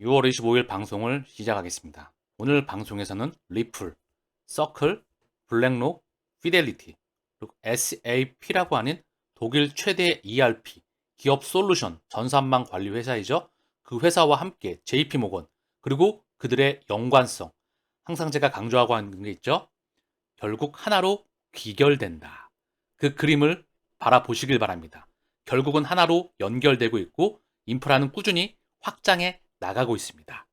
6월 25일 방송을 시작하겠습니다. 오늘 방송에서는 리플, 서클, 블랙록, 피델리티, 그리고 SAP라고 하는 독일 최대 ERP, 기업 솔루션 전산망 관리 회사이죠. 그 회사와 함께 JP모건, 그리고 그들의 연관성, 항상 제가 강조하고 하는 게 있죠. 결국 하나로 귀결된다. 그 그림을 바라보시길 바랍니다. 결국은 하나로 연결되고 있고 인프라는 꾸준히 확장해 나가고 있습니다.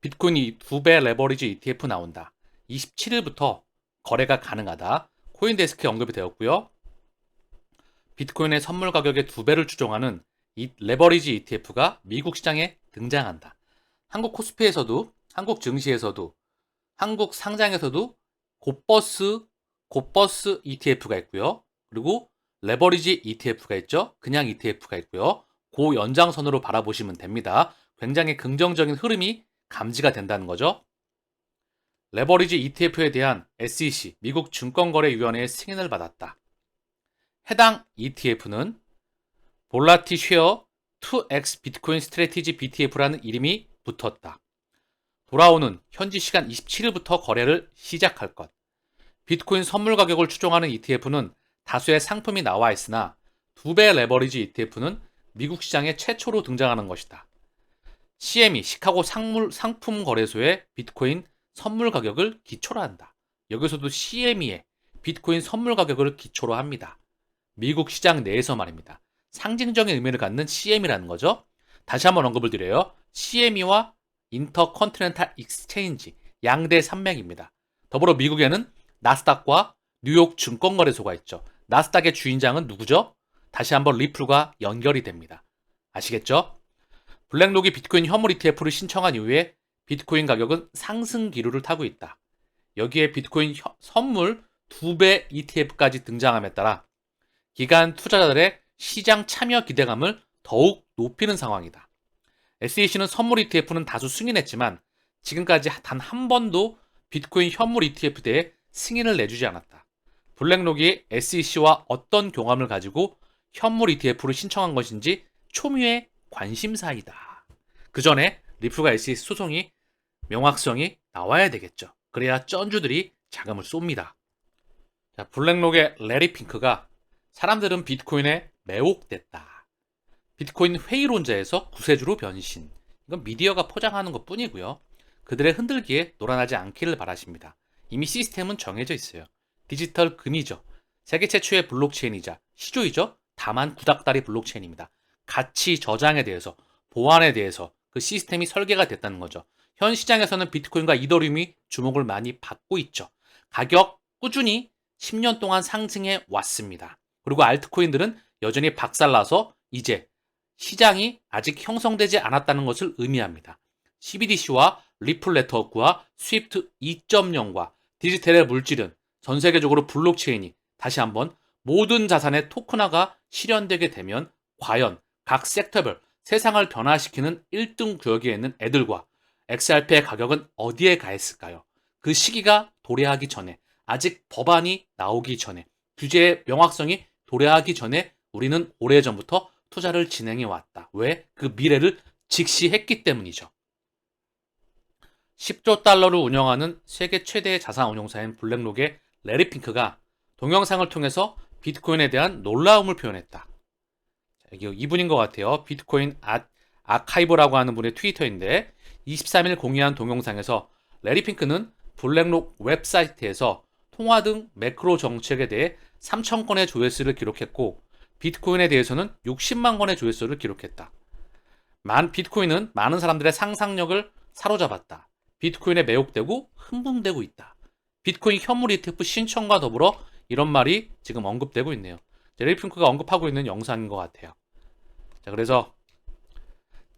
비트코인이 2배 레버리지 ETF 나온다. 27일부터 거래가 가능하다. 코인데스크에 언급이 되었고요. 비트코인의 선물 가격의 2배를 추종하는 이 레버리지 ETF가 미국 시장에 등장한다. 한국 코스피에서도, 한국 증시에서도, 한국 상장에서도 곧버스 ETF가 있고요. 그리고 레버리지 ETF가 있죠. 그냥 ETF가 있고요. 그 연장선으로 바라보시면 됩니다. 굉장히 긍정적인 흐름이 감지가 된다는 거죠. 레버리지 ETF에 대한 SEC, 미국 증권거래위원회의 승인을 받았다. 해당 ETF는 볼라티 쉐어 2X 비트코인 스트래티지 BTF라는 이름이 붙었다. 돌아오는 현지 시간 27일부터 거래를 시작할 것. 비트코인 선물 가격을 추종하는 ETF는 다수의 상품이 나와 있으나 2배 레버리지 ETF는 미국 시장에 최초로 등장하는 것이다. CME 시카고 상품 거래소의 비트코인 선물 가격을 기초로 한다. 여기서도 CME의 비트코인 선물 가격을 기초로 합니다. 미국 시장 내에서 말입니다. 상징적인 의미를 갖는 CME라는 거죠. 다시 한번 언급을 드려요. CME와 인터컨티넨탈 익스체인지 양대 산맥입니다. 더불어 미국에는 나스닥과 뉴욕 증권거래소가 있죠. 나스닥의 주인장은 누구죠? 다시 한번 리플과 연결이 됩니다. 아시겠죠? 블랙록이 비트코인 현물 ETF를 신청한 이후에 비트코인 가격은 상승 기류를 타고 있다. 여기에 비트코인 선물 2배 ETF까지 등장함에 따라 기관 투자자들의 시장 참여 기대감을 더욱 높이는 상황이다. SEC는 선물 ETF는 다수 승인했지만 지금까지 단 한 번도 비트코인 현물 ETF 대에 승인을 내주지 않았다. 블랙록이 SEC와 어떤 경험을 가지고 현물 ETF를 신청한 것인지 초미의 관심사이다. 그 전에 리플과 SEC 소송이 명확성이 나와야 되겠죠. 그래야 쩐주들이 자금을 쏩니다. 자, 블랙록의 레리 핑크가 사람들은 비트코인에 매혹됐다. 비트코인 회의론자에서 구세주로 변신. 이건 미디어가 포장하는 것 뿐이고요. 그들의 흔들기에 놀아나지 않기를 바라십니다. 이미 시스템은 정해져 있어요. 디지털 금이죠. 세계 최초의 블록체인이자 시조이죠. 다만 구닥다리 블록체인입니다. 가치 저장에 대해서, 보안에 대해서 그 시스템이 설계가 됐다는 거죠. 현 시장에서는 비트코인과 이더리움이 주목을 많이 받고 있죠. 가격 꾸준히 10년 동안 상승해 왔습니다. 그리고 알트코인들은 여전히 박살나서 이제 시장이 아직 형성되지 않았다는 것을 의미합니다. CBDC와 리플 네트워크와 스위프트 2.0과 디지털의 물질은 전 세계적으로 블록체인이 다시 한번 모든 자산의 토큰화가 실현되게 되면 과연 각 섹터별 세상을 변화시키는 1등 구역에 있는 애들과 XRP의 가격은 어디에 가 있을까요? 그 시기가 도래하기 전에, 아직 법안이 나오기 전에, 규제의 명확성이 도래하기 전에 우리는 오래전부터 투자를 진행해 왔다. 왜? 그 미래를 직시했기 때문이죠. 10조 달러를 운영하는 세계 최대의 자산 운용사인 블랙록의 레리 핑크가 동영상을 통해서 비트코인에 대한 놀라움을 표현했다. 여기 이분인 것 같아요. 비트코인 아카이브라고 하는 분의 트위터인데 23일 공개한 동영상에서 레리 핑크는 블랙록 웹사이트에서 통화 등 매크로 정책에 대해 3,000건의 조회수를 기록했고 비트코인에 대해서는 60만 건의 조회수를 기록했다. 비트코인은 많은 사람들의 상상력을 사로잡았다. 비트코인에 매혹되고 흥분되고 있다. 비트코인 현물 ETF 신청과 더불어 이런 말이 지금 언급되고 있네요. 레리 핑크가 언급하고 있는 영상인 것 같아요. 자, 그래서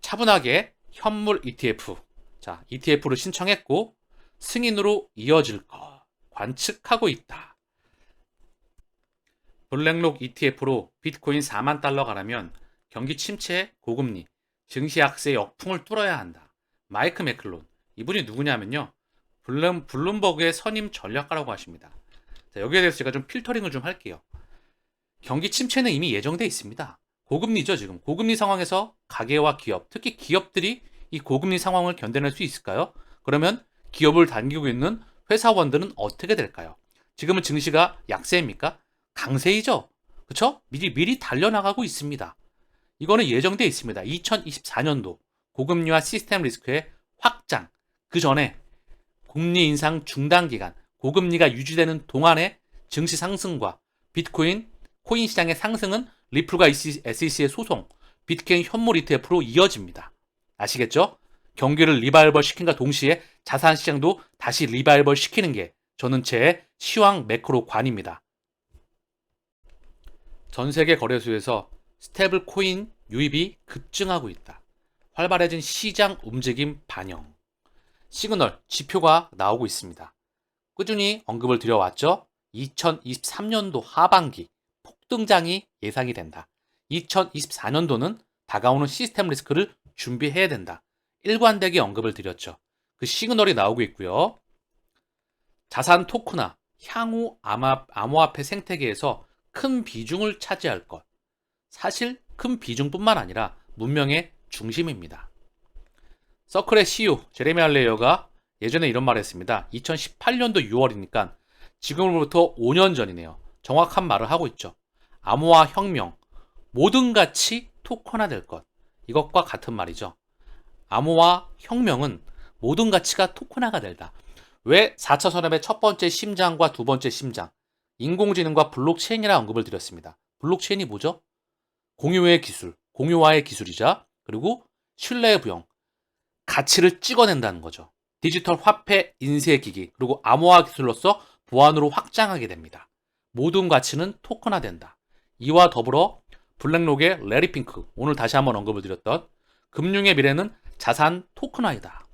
차분하게 현물 ETF, 자, ETF를 신청했고 승인으로 이어질 것 관측하고 있다. 블랙록 ETF로 비트코인 4만 달러 가라면 경기 침체, 고금리, 증시 약세의 역풍을 뚫어야 한다. 마이크 매클론, 이분이 누구냐면요. 블룸버그의 선임 전략가라고 하십니다. 자, 여기에 대해서 제가 좀 필터링을 좀 할게요. 경기 침체는 이미 예정돼 있습니다. 고금리죠, 지금. 고금리 상황에서 가계와 기업, 특히 기업들이 이 고금리 상황을 견뎌낼 수 있을까요? 그러면 기업을 다니고 있는 회사원들은 어떻게 될까요? 지금은 증시가 약세입니까? 강세이죠? 그쵸? 미리 달려나가고 있습니다. 이거는 예정되어 있습니다. 2024년도 고금리와 시스템 리스크의 확장, 그 전에 금리 인상 중단 기간, 고금리가 유지되는 동안의 증시 상승과 비트코인, 코인 시장의 상승은 리플과 SEC의 소송, 비트코인 현물 ETF로 이어집니다. 아시겠죠? 경기를 리바이벌 시킨과 동시에 자산 시장도 다시 리바이벌 시키는 게 저는 제 시황 매크로관입니다. 전 세계 거래소에서 스테이블 코인 유입이 급증하고 있다. 활발해진 시장 움직임 반영. 시그널, 지표가 나오고 있습니다. 꾸준히 언급을 드려왔죠. 2023년도 하반기 폭등장이 예상이 된다. 2024년도는 다가오는 시스템 리스크를 준비해야 된다. 일관되게 언급을 드렸죠. 그 시그널이 나오고 있고요. 자산 토크나 향후 암호화폐 생태계에서 큰 비중을 차지할 것. 사실 큰 비중뿐만 아니라 문명의 중심입니다. 서클의 CEO 제레미 할레이어가 예전에 이런 말을 했습니다. 2018년도 6월이니까 지금으로부터 5년 전이네요. 정확한 말을 하고 있죠. 암호화 혁명, 모든 가치 토큰화 될 것. 이것과 같은 말이죠. 암호화 혁명은 모든 가치가 토큰화가 된다. 왜 4차 산업의 첫 번째 심장과 두 번째 심장, 인공지능과 블록체인이라 언급을 드렸습니다. 블록체인이 뭐죠? 공유의 기술, 공유화의 기술이자 그리고 신뢰의 부형, 가치를 찍어낸다는 거죠. 디지털 화폐 인쇄기기 그리고 암호화 기술로서 보안으로 확장하게 됩니다. 모든 가치는 토큰화된다. 이와 더불어 블랙록의 레리 핑크, 오늘 다시 한번 언급을 드렸던 금융의 미래는 자산 토큰화이다.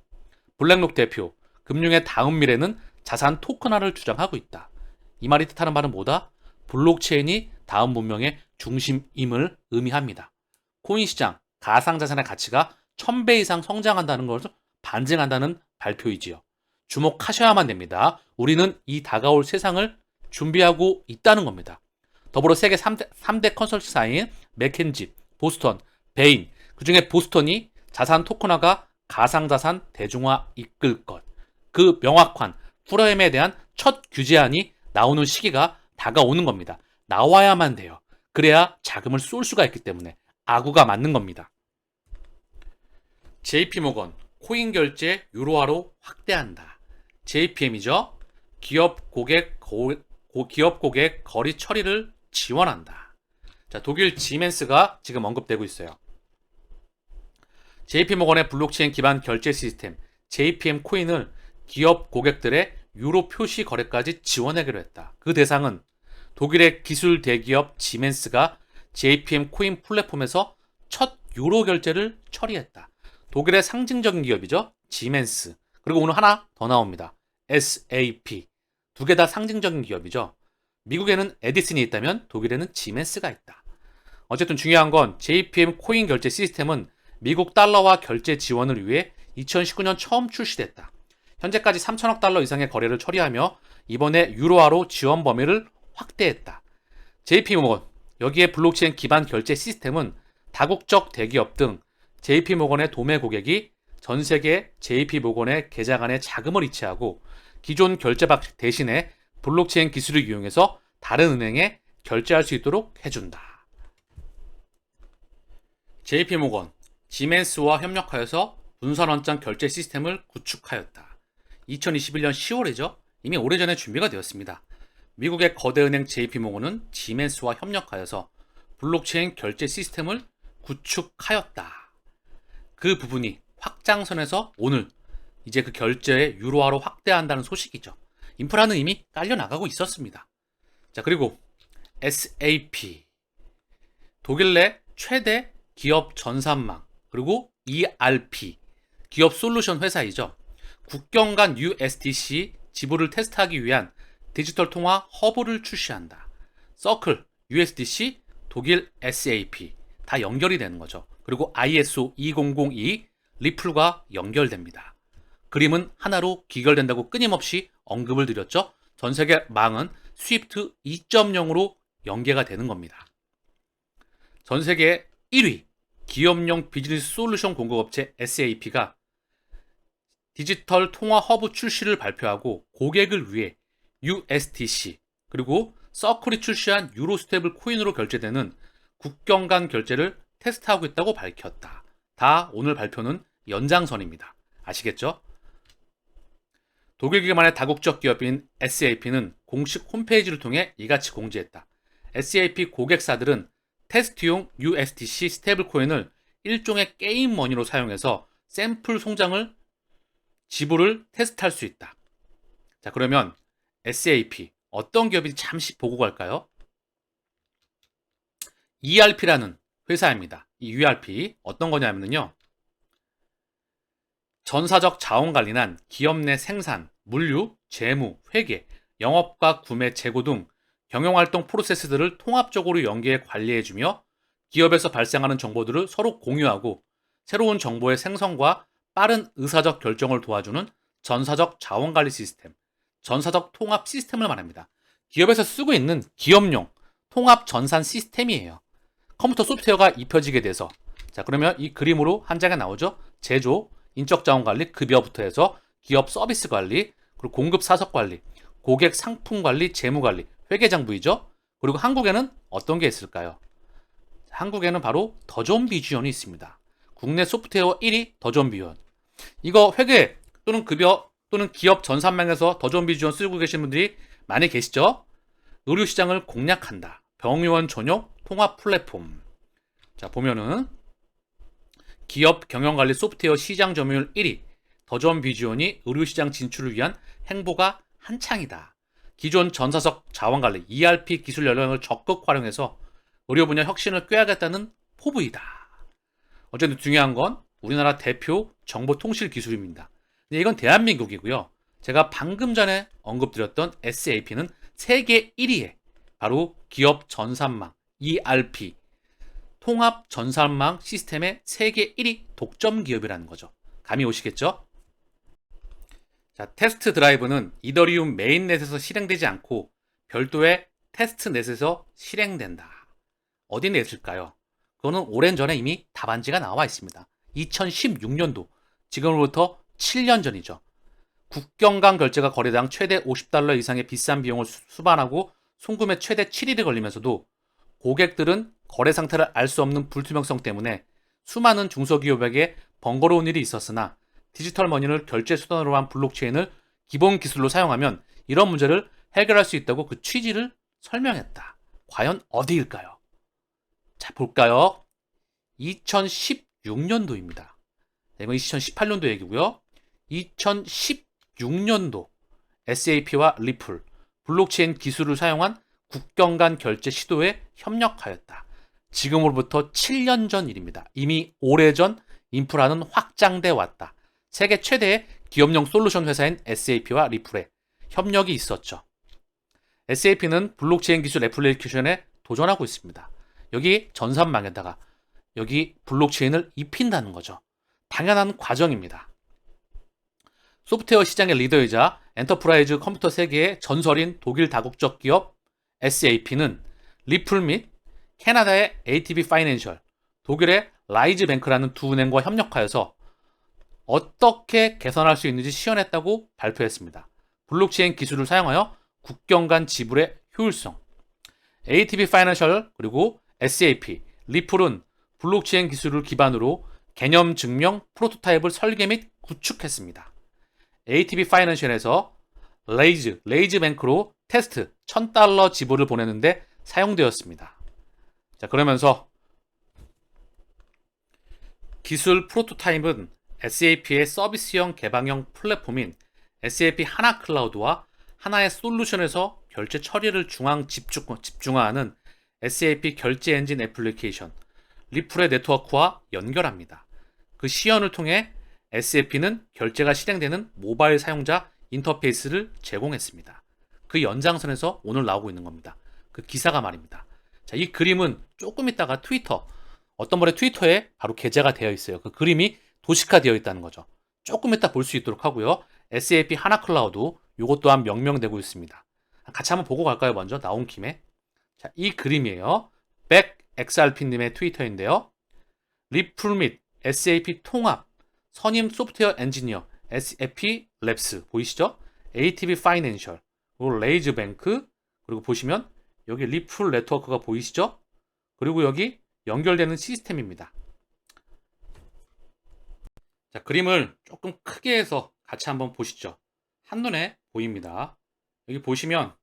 블랙록 대표, 금융의 다음 미래는 자산 토큰화를 주장하고 있다. 이 말이 뜻하는 바는 뭐다? 블록체인이 다음 문명의 중심임을 의미합니다. 코인 시장, 가상자산의 가치가 1000배 이상 성장한다는 것을 반증한다는 발표이지요. 주목하셔야만 됩니다. 우리는 이 다가올 세상을 준비하고 있다는 겁니다. 더불어 세계 3대 컨설팅사인 맥켄지, 보스턴, 베인, 그중에 보스턴이 자산 토큰화가 가상자산 대중화 이끌 것, 그 명확한 프로그램에 대한 첫 규제안이 나오는 시기가 다가오는 겁니다. 나와야만 돼요. 그래야 자금을 쏠 수가 있기 때문에 아구가 맞는 겁니다. JP모건, 코인 결제 유로화로 확대한다. JPM이죠. 기업 고객 거리 처리를 지원한다. 자, 독일 지멘스가 지금 언급되고 있어요. JP모건의 블록체인 기반 결제 시스템 JPM 코인을 기업 고객들의 유로 표시 거래까지 지원하기로 했다. 그 대상은 독일의 기술 대기업 지멘스가 JPM 코인 플랫폼에서 첫 유로 결제를 처리했다. 독일의 상징적인 기업이죠. 지멘스. 그리고 오늘 하나 더 나옵니다. SAP. 두 개 다 상징적인 기업이죠. 미국에는 에디슨이 있다면 독일에는 지멘스가 있다. 어쨌든 중요한 건 JPM 코인 결제 시스템은 미국 달러화 결제 지원을 위해 2019년 처음 출시됐다. 현재까지 3천억 달러 이상의 거래를 처리하며 이번에 유로화로 지원 범위를 확대했다. JP모건, 여기에 블록체인 기반 결제 시스템은 다국적 대기업 등 JP모건의 도매 고객이 전 세계 JP모건의 계좌간에 자금을 이체하고 기존 결제 방식 대신에 블록체인 기술을 이용해서 다른 은행에 결제할 수 있도록 해준다. JP모건, 지멘스와 협력하여서 분산원장 결제 시스템을 구축하였다. 2021년 10월이죠. 이미 오래전에 준비가 되었습니다. 미국의 거대 은행 JP모건은 지멘스와 협력하여서 블록체인 결제 시스템을 구축하였다. 그 부분이 확장선에서 오늘 이제 그 결제의 유로화로 확대한다는 소식이죠. 인프라는 이미 깔려나가고 있었습니다. 자, 그리고 SAP, 독일 내 최대 기업 전산망, 그리고 ERP, 기업 솔루션 회사이죠. 국경 간 USDC 지불을 테스트하기 위한 디지털 통화 허브를 출시한다. 서클, USDC, 독일 SAP 다 연결이 되는 거죠. 그리고 ISO 2002 리플과 연결됩니다. 그림은 하나로 귀결된다고 끊임없이 언급을 드렸죠. 전 세계 망은 스위프트 2.0으로 연계가 되는 겁니다. 전 세계 1위 기업용 비즈니스 솔루션 공급업체 SAP가 디지털 통화 허브 출시를 발표하고 고객을 위해 USDC 그리고 서클이 출시한 유로 스테이블 코인으로 결제되는 국경 간 결제를 테스트하고 있다고 밝혔다. 다 오늘 발표는 연장선입니다. 아시겠죠? 독일 기반의 다국적 기업인 SAP는 공식 홈페이지를 통해 이같이 공지했다. SAP 고객사들은 테스트용 USDC 스테이블 코인을 일종의 게임 머니로 사용해서 샘플 송장을 지불을 테스트할 수 있다. 자, 그러면 SAP 어떤 기업인지 잠시 보고 갈까요? ERP라는 회사입니다. 이 ERP 어떤 거냐면요. 전사적 자원관리난 기업 내 생산, 물류, 재무, 회계, 영업과 구매, 재고 등 경영활동 프로세스들을 통합적으로 연계해 관리해주며 기업에서 발생하는 정보들을 서로 공유하고 새로운 정보의 생성과 빠른 의사적 결정을 도와주는 전사적 자원관리 시스템, 전사적 통합 시스템을 말합니다. 기업에서 쓰고 있는 기업용 통합 전산 시스템이에요. 컴퓨터 소프트웨어가 입혀지게 돼서 자, 그러면 이 그림으로 한 장에 나오죠. 제조, 인적 자원 관리, 급여부터 해서 기업 서비스 관리, 그리고 공급 사석 관리, 고객 상품 관리, 재무 관리, 회계장부이죠. 그리고 한국에는 어떤 게 있을까요? 한국에는 바로 더존 비주얼이 있습니다. 국내 소프트웨어 1위 더존 비주얼. 이거 회계 또는 급여 또는 기업 전산망에서 더존 비주얼 쓰고 계신 분들이 많이 계시죠? 의료시장을 공략한다. 병의원 전용 통합 플랫폼. 자, 보면은 기업 경영관리 소프트웨어 시장 점유율 1위 더존 비주얼이 의료시장 진출을 위한 행보가 한창이다. 기존 전사적 자원관리 ERP 기술 연령을 적극 활용해서 의료 분야 혁신을 꾀하겠다는 포부이다. 어쨌든 중요한 건 우리나라 대표 정보통실 기술입니다. 근데 이건 대한민국이고요. 제가 방금 전에 언급드렸던 SAP는 세계 1위에 바로 기업 전산망 ERP 통합 전산망 시스템의 세계 1위 독점 기업이라는 거죠. 감이 오시겠죠? 자, 테스트 드라이브는 이더리움 메인넷에서 실행되지 않고 별도의 테스트넷에서 실행된다. 어디 넷일까요? 그거는 오랜 전에 이미 답안지가 나와 있습니다. 2016년도, 지금으로부터 7년 전이죠. 국경 간 결제가 거래당 최대 $50 이상의 비싼 비용을 수반하고 송금에 최대 7일이 걸리면서도 고객들은 거래 상태를 알 수 없는 불투명성 때문에 수많은 중소기업에게 번거로운 일이 있었으나 디지털 머니를 결제 수단으로 한 블록체인을 기본 기술로 사용하면 이런 문제를 해결할 수 있다고 그 취지를 설명했다. 과연 어디일까요? 자, 볼까요? 2016년도입니다. 이건 2018년도 얘기고요. 2016년도 SAP와 리플, 블록체인 기술을 사용한 국경 간 결제 시도에 협력하였다. 지금으로부터 7년 전 일입니다. 이미 오래전 인프라는 확장돼 왔다. 세계 최대의 기업용 솔루션 회사인 SAP와 리플에 협력이 있었죠. SAP는 블록체인 기술 애플리케이션에 도전하고 있습니다. 여기 전산망에다가 여기 블록체인을 입힌다는 거죠. 당연한 과정입니다. 소프트웨어 시장의 리더이자 엔터프라이즈 컴퓨터 세계의 전설인 독일 다국적 기업 SAP는 리플 및 캐나다의 ATB 파이낸셜, 독일의 라이즈 뱅크라는 두 은행과 협력하여서 어떻게 개선할 수 있는지 시연했다고 발표했습니다. 블록체인 기술을 사용하여 국경 간 지불의 효율성. ATB 파이낸셜 그리고 SAP, 리플은 블록체인 기술을 기반으로 개념 증명 프로토타입을 설계 및 구축했습니다. ATB 파이낸셜에서 레이즈 뱅크로 테스트 $1000 지불을 보내는데 사용되었습니다. 자, 그러면서 기술 프로토타입은 SAP의 서비스형 개방형 플랫폼인 SAP 하나 클라우드와 하나의 솔루션에서 결제 처리를 집중화하는 SAP 결제 엔진 애플리케이션 리플의 네트워크와 연결합니다. 그 시연을 통해 SAP는 결제가 실행되는 모바일 사용자 인터페이스를 제공했습니다. 그 연장선에서 오늘 나오고 있는 겁니다. 그 기사가 말입니다. 자, 이 그림은 조금 있다가 어떤 분의 트위터에 바로 게재가 되어 있어요. 그 그림이 도식화되어 있다는 거죠. 조금 이따 볼 수 있도록 하고요. SAP 하나 클라우드 이것 또한 명명되고 있습니다. 같이 한번 보고 갈까요? 먼저 나온 김에. 자, 이 그림이에요. 백XRP님의 트위터인데요. 리플 및 SAP 통합, 선임 소프트웨어 엔지니어, SAP 랩스 보이시죠? ATB 파이낸셜, 그리고 레이즈뱅크, 그리고 보시면 여기 리플 네트워크가 보이시죠? 그리고 여기 연결되는 시스템입니다. 자, 그림을 조금 크게 해서 같이 한번 보시죠. 한눈에 보입니다. 여기 보시면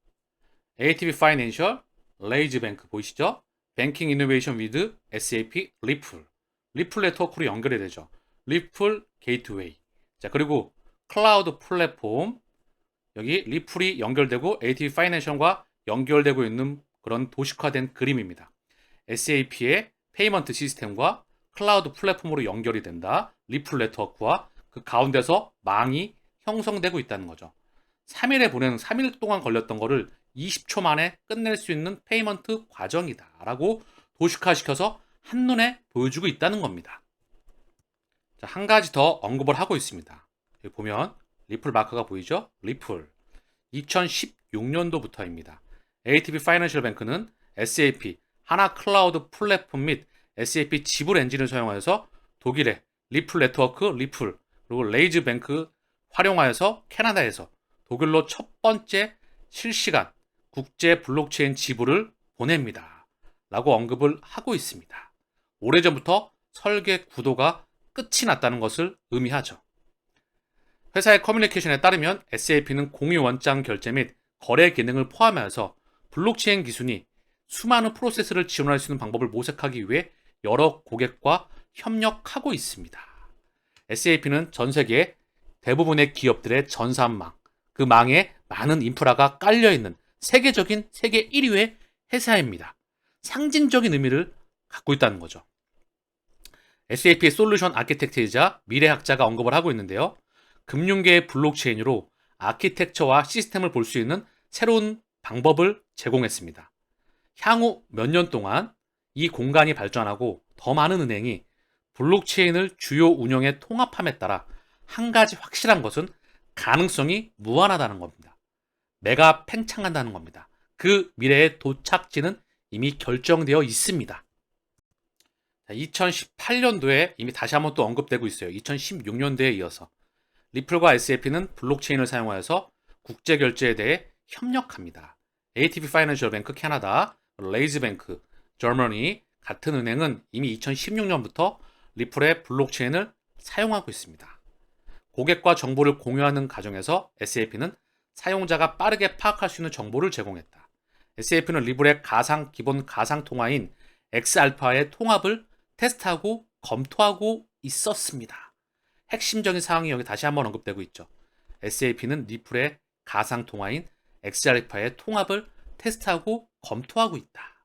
ATB 파이낸셜, 레이즈뱅크 보이시죠? 뱅킹 이노베이션 위드 SAP 리플, 리플 네트워크로 연결이 되죠. 리플 게이트웨이. 자, 그리고 클라우드 플랫폼, 여기 리플이 연결되고 ATB 파이낸셜과 연결되고 있는 그런 도식화된 그림입니다. SAP의 페이먼트 시스템과 클라우드 플랫폼으로 연결이 된다. 리플 네트워크와 그 가운데서 망이 형성되고 있다는 거죠. 3일에 보내는 3일 동안 걸렸던 거를 20초 만에 끝낼 수 있는 페이먼트 과정이다 라고 도식화시켜서 한눈에 보여주고 있다는 겁니다. 자, 한 가지 더 언급을 하고 있습니다. 여기 보면 리플 마크가 보이죠? 리플 2016년도부터입니다. ATB 파이낸셜 뱅크는 SAP 하나 클라우드 플랫폼 및 SAP 지불 엔진을 사용하여서 독일의 리플 네트워크 리플 그리고 레이즈 뱅크 활용하여서 캐나다에서 독일로 첫 번째 실시간 국제 블록체인 지불을 보냅니다. 라고 언급을 하고 있습니다. 오래전부터 설계 구도가 끝이 났다는 것을 의미하죠. 회사의 커뮤니케이션에 따르면 SAP는 공유 원장 결제 및 거래 기능을 포함하여서 블록체인 기술이 수많은 프로세스를 지원할 수 있는 방법을 모색하기 위해 여러 고객과 협력하고 있습니다. SAP는 전 세계 대부분의 기업들의 전산망, 그 망에 많은 인프라가 깔려있는 세계적인 세계 1위의 회사입니다. 상징적인 의미를 갖고 있다는 거죠. SAP의 솔루션 아키텍트이자 미래학자가 언급을 하고 있는데요. 금융계의 블록체인으로 아키텍처와 시스템을 볼 수 있는 새로운 방법을 제공했습니다. 향후 몇 년 동안 이 공간이 발전하고 더 많은 은행이 블록체인을 주요 운영에 통합함에 따라 한 가지 확실한 것은 가능성이 무한하다는 겁니다. 매가 팽창한다는 겁니다. 그 미래의 도착지는 이미 결정되어 있습니다. 2018년도에 이미 다시 한번 또 언급되고 있어요. 2016년도에 이어서 리플과 SAP는 블록체인을 사용하여서 국제 결제에 대해 협력합니다. ATB 파이낸셜 뱅크 캐나다, 레이즈뱅크 저머니 같은 은행은 이미 2016년부터 리플의 블록체인을 사용하고 있습니다. 고객과 정보를 공유하는 과정에서 SAP는 사용자가 빠르게 파악할 수 있는 정보를 제공했다. SAP는 리플의 기본 가상 통화인 엑스알파의 통합을 테스트하고 검토하고 있었습니다. 핵심적인 사항이 여기 다시 한번 언급되고 있죠. SAP는 리플의 가상 통화인 엑스알파의 통합을 테스트하고 검토하고 있다.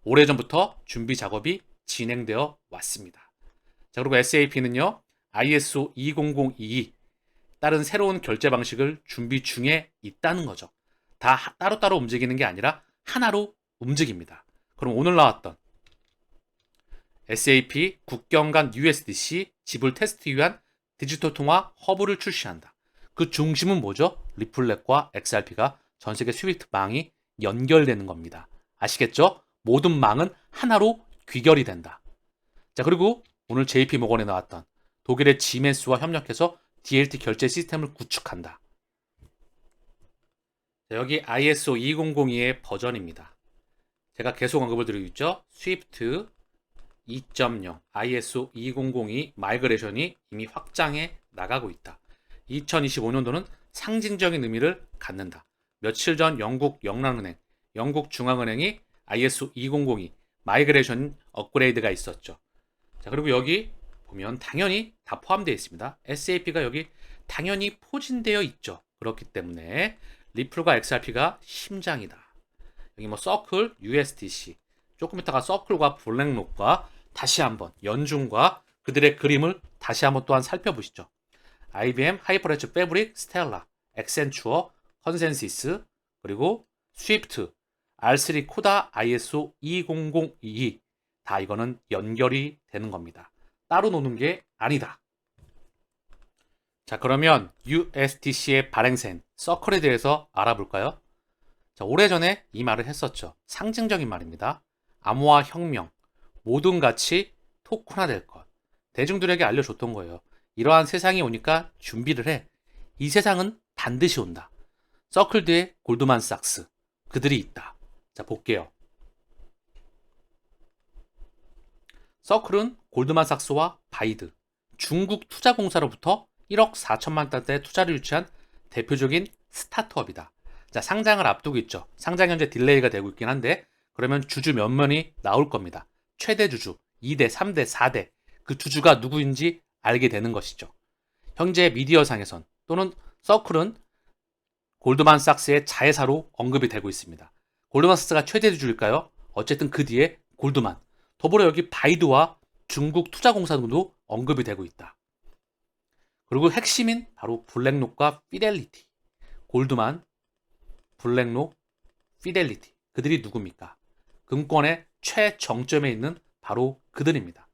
오래전부터 준비 작업이 진행되어 왔습니다. 자, 그리고 SAP는요, ISO 20022 다른 새로운 결제 방식을 준비 중에 있다는 거죠. 다 따로따로 움직이는 게 아니라 하나로 움직입니다. 그럼 오늘 나왔던 SAP 국경 간 USDC 지불 테스트 위한 디지털 통화 허브를 출시한다. 그 중심은 뭐죠? 리플렛과 XRP가 전 세계 스위프트 망이 연결되는 겁니다. 아시겠죠? 모든 망은 하나로 귀결이 된다. 자, 그리고 오늘 JP모건에 나왔던 독일의 지멘스와 협력해서 DLT 결제 시스템을 구축한다. 자, 여기 ISO 2002의 버전입니다. 제가 계속 언급을 드리고 있죠. 스위프트 2.0 ISO 2002 마이그레이션이 이미 확장해 나가고 있다. 2025년도는 상징적인 의미를 갖는다. 며칠 전 영국 영란은행, 영국 중앙은행이 ISO 2002 마이그레이션 업그레이드가 있었죠. 자, 그리고 여기 보면 당연히 다 포함되어 있습니다. SAP가 여기 당연히 포진되어 있죠. 그렇기 때문에 리플과 XRP가 심장이다. 여기 뭐 서클, USDC, 조금 있다가 서클과 블랙록과 다시 한번 연중과 그들의 그림을 다시 한번 또한 살펴보시죠. IBM, 하이퍼레츠 패브릭, 스텔라, 엑센추어, 컨센시스, 그리고 스위프트, R3 코다 ISO 20022 다 이거는 연결이 되는 겁니다. 따로 노는 게 아니다. 자, 그러면 USDC의 발행센, 서클에 대해서 알아볼까요? 자, 오래전에 이 말을 했었죠. 상징적인 말입니다. 암호화 혁명, 모든 가치 토큰화될 것. 대중들에게 알려줬던 거예요. 이러한 세상이 오니까 준비를 해. 이 세상은 반드시 온다. 서클 뒤에 골드만삭스. 그들이 있다. 자, 볼게요. 서클은 골드만삭스와 바이드, 중국 투자공사로부터 1억 4천만 달러의 투자를 유치한 대표적인 스타트업이다. 자, 상장을 앞두고 있죠. 상장 현재 딜레이가 되고 있긴 한데, 그러면 주주 몇 명이 나올 겁니다. 최대 주주 2대, 3대, 4대 그 주주가 누구인지 알게 되는 것이죠. 현재 미디어상에선 또는 서클은 골드만삭스의 자회사로 언급이 되고 있습니다. 골드만삭스가 최대 주주일까요? 어쨌든 그 뒤에 골드만, 더불어 여기 바이드와 중국 투자공사도 언급이 되고 있다. 그리고 핵심인 바로 블랙록과 피델리티, 골드만, 블랙록, 피델리티, 그들이 누굽니까? 금권의 최정점에 있는 바로 그들입니다.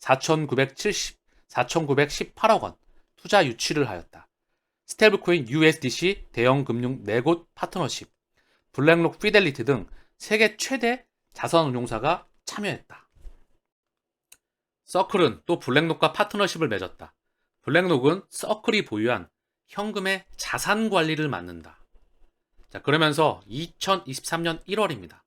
4,918억 원 투자 유치를 하였다. 스테이블코인 USDC 대형 금융 4곳 파트너십, 블랙록, 피델리티 등 세계 최대 자산운용사가 참여했다. 서클은 또 블랙록과 파트너십을 맺었다. 블랙록은 서클이 보유한 현금의 자산 관리를 맡는다. 자, 그러면서 2023년 1월입니다.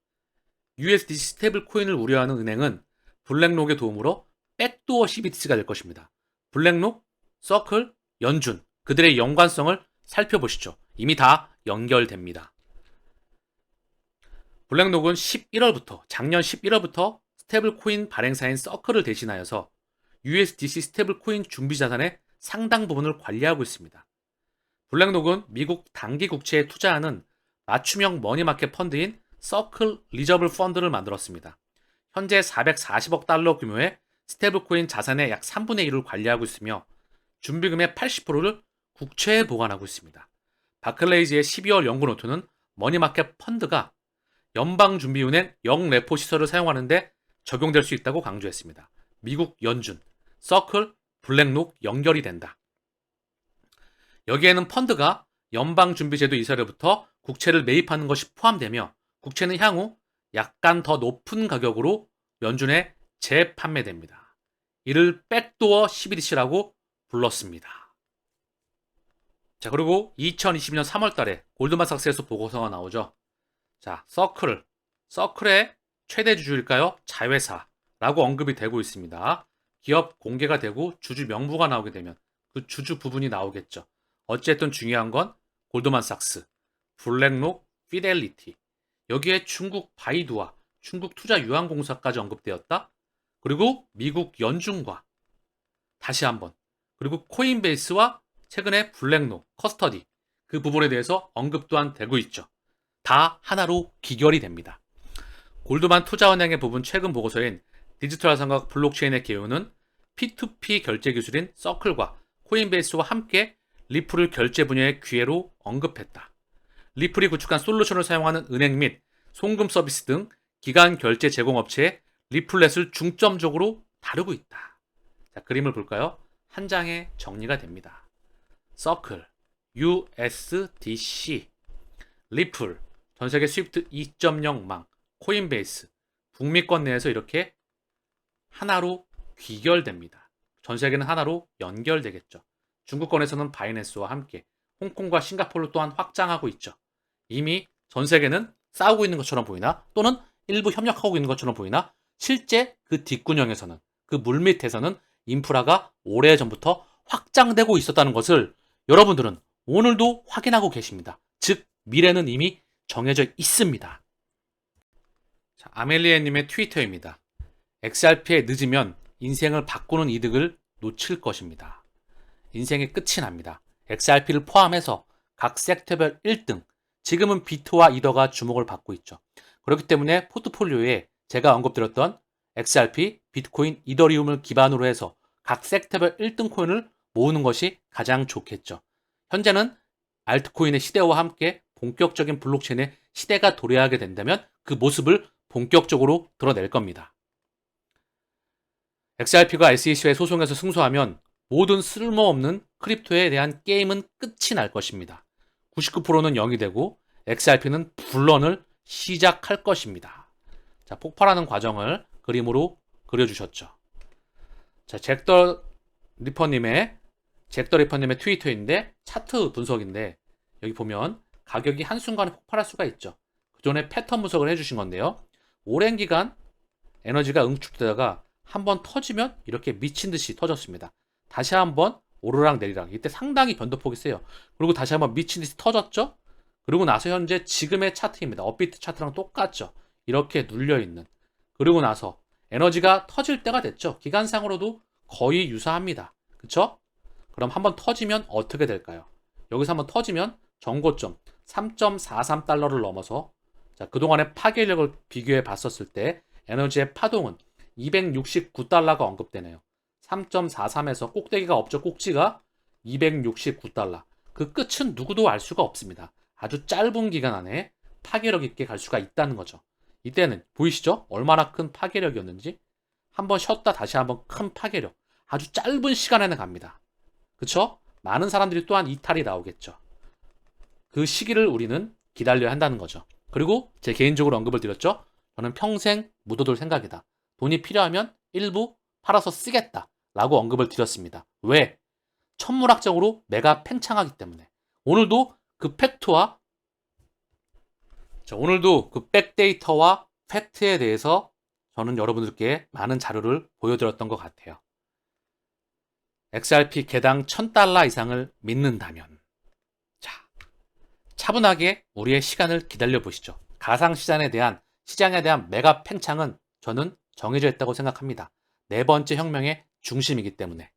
USDC 스테이블 코인을 우려하는 은행은 블랙록의 도움으로 백도어 CBDC가 될 것입니다. 블랙록, 서클, 연준, 그들의 연관성을 살펴보시죠. 이미 다 연결됩니다. 블랙록은 작년 11월부터 스테이블 코인 발행사인 서클을 대신하여서 USDC 스테이블 코인 준비 자산의 상당 부분을 관리하고 있습니다. 블랙록은 미국 단기 국채에 투자하는 맞춤형 머니마켓 펀드인 서클 리저블 펀드를 만들었습니다. 현재 440억 달러 규모의 스테이블코인 자산의 약 3분의 1을 관리하고 있으며 준비금의 80%를 국채에 보관하고 있습니다. 바클레이즈의 12월 연구 노트는 머니마켓 펀드가 연방준비은행 영레포 시설을 사용하는데 적용될 수 있다고 강조했습니다. 미국 연준, 서클, 블랙록 연결이 된다. 여기에는 펀드가 연방준비제도 이사로부터 국채를 매입하는 것이 포함되며 국채는 향후 약간 더 높은 가격으로 연준에 재판매됩니다. 이를 백도어 CBDC라고 불렀습니다. 자, 그리고 2020년 3월 달에 골드만삭스에서 보고서가 나오죠. 자, 서클의 최대 주주일까요? 자회사라고 언급이 되고 있습니다. 기업 공개가 되고 주주 명부가 나오게 되면 그 주주 부분이 나오겠죠. 어쨌든 중요한 건 골드만삭스, 블랙록, 피델리티, 여기에 중국 바이두와 중국 투자유한공사까지 언급되었다. 그리고 미국 연준과 다시 한번, 그리고 코인베이스와 최근에 블랙록, 커스터디 그 부분에 대해서 언급 또한 되고 있죠. 다 하나로 귀결이 됩니다. 골드만 투자은행의 부분 최근 보고서인 디지털 자산과 블록체인의 개요는 P2P 결제 기술인 서클과 코인베이스와 함께 리플을 결제 분야의 기회로 언급했다. 리플이 구축한 솔루션을 사용하는 은행 및 송금 서비스 등 기간 결제 제공업체에 리플렛을 중점적으로 다루고 있다. 자, 그림을 볼까요? 한 장에 정리가 됩니다. 서클, USDC, 리플, 전세계 스위프트 2.0망, 코인베이스, 북미권 내에서 이렇게 하나로 귀결됩니다. 전세계는 하나로 연결되겠죠. 중국권에서는 바이낸스와 함께 홍콩과 싱가포르를 또한 확장하고 있죠. 이미 전세계는 싸우고 있는 것처럼 보이나 또는 일부 협력하고 있는 것처럼 보이나 실제 그 뒷구녕에서는, 그 물밑에서는 인프라가 오래전부터 확장되고 있었다는 것을 여러분들은 오늘도 확인하고 계십니다. 즉 미래는 이미 정해져 있습니다. 자, 아멜리에님의 트위터입니다. XRP에 늦으면 인생을 바꾸는 이득을 놓칠 것입니다. 인생의 끝이 납니다. XRP를 포함해서 각 섹터별 1등, 지금은 비트와 이더가 주목을 받고 있죠. 그렇기 때문에 포트폴리오에 제가 언급드렸던 XRP, 비트코인, 이더리움을 기반으로 해서 각 섹터별 1등 코인을 모으는 것이 가장 좋겠죠. 현재는 알트코인의 시대와 함께 본격적인 블록체인의 시대가 도래하게 된다면 그 모습을 본격적으로 드러낼 겁니다. XRP가 SEC의 소송에서 승소하면 모든 쓸모없는 크립토에 대한 게임은 끝이 날 것입니다. 99%는 0이 되고 XRP는 불런을 시작할 것입니다. 자, 폭발하는 과정을 그림으로 그려주셨죠. 자, 잭더 리퍼님의 트위터인데 차트 분석인데 여기 보면 가격이 한순간에 폭발할 수가 있죠. 그전에 패턴 분석을 해주신 건데요. 오랜 기간 에너지가 응축되다가 한번 터지면 이렇게 미친 듯이 터졌습니다. 다시 한번 오르락 내리락. 이때 상당히 변동폭이 세요. 그리고 다시 한번 미친 듯이 터졌죠. 그리고 나서 현재 지금의 차트입니다. 업비트 차트랑 똑같죠. 이렇게 눌려있는. 그리고 나서 에너지가 터질 때가 됐죠. 기간상으로도 거의 유사합니다. 그쵸? 그럼 한번 터지면 어떻게 될까요? 여기서 한번 터지면 전고점 3.43달러를 넘어서 자, 그동안의 파괴력을 비교해 봤었을 때 에너지의 파동은 269달러가 언급되네요. 3.43에서 꼭대기가 없죠. 꼭지가 269달러. 그 끝은 누구도 알 수가 없습니다. 아주 짧은 기간 안에 파괴력 있게 갈 수가 있다는 거죠. 이때는 보이시죠? 얼마나 큰 파괴력이었는지. 한번 쉬었다 다시 한번 큰 파괴력. 아주 짧은 시간에는 갑니다. 그쵸? 많은 사람들이 또한 이탈이 나오겠죠. 그 시기를 우리는 기다려야 한다는 거죠. 그리고 제 개인적으로 언급을 드렸죠. 저는 평생 묻어둘 생각이다. 돈이 필요하면 일부 팔아서 쓰겠다. 라고 언급을 드렸습니다. 왜? 천문학적으로 매가 팽창하기 때문에. 오늘도 그 팩트와 오늘도 그 백데이터와 팩트에 대해서 저는 여러분들께 많은 자료를 보여드렸던 것 같아요. XRP 개당 1000달러 이상을 믿는다면 자, 차분하게 우리의 시간을 기다려 보시죠. 가상시장에 대한 매가 팽창은 저는 정해져 있다고 생각합니다. 네 번째 혁명의 중심이기 때문에.